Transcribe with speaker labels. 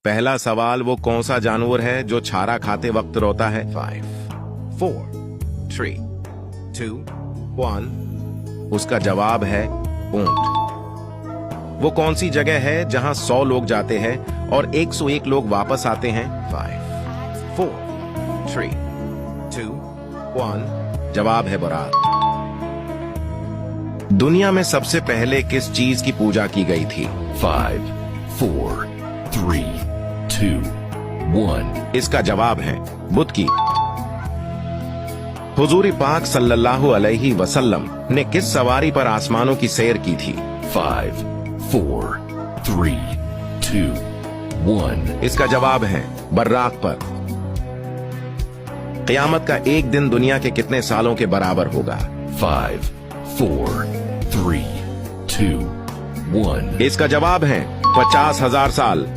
Speaker 1: पहला सवाल, वो कौन सा जानवर है जो छारा खाते वक्त रोता है? 5, 4, 3, 2, 1। उसका जवाब है ऊंट। वो कौन सी जगह है जहां 100 लोग जाते हैं और 101 लोग वापस आते हैं? 5, 4, 3, 2, 1। जवाब है बारात। दुनिया में सबसे पहले किस चीज की पूजा की गई थी?
Speaker 2: 5, 4, 3, 2, 1।
Speaker 1: इसका जवाब है बुद्ध की। हुजूर पाक सल्लल्लाहु अलैहि वसल्लम ने किस सवारी पर आसमानों की सैर की थी?
Speaker 2: 5, 4, 3, 2, 1।
Speaker 1: इसका जवाब है बर्राक पर। क़यामत का एक दिन दुनिया के कितने सालों के बराबर होगा?
Speaker 2: 5, 4, 3, 2, 1।
Speaker 1: इसका जवाब है 50,000 साल।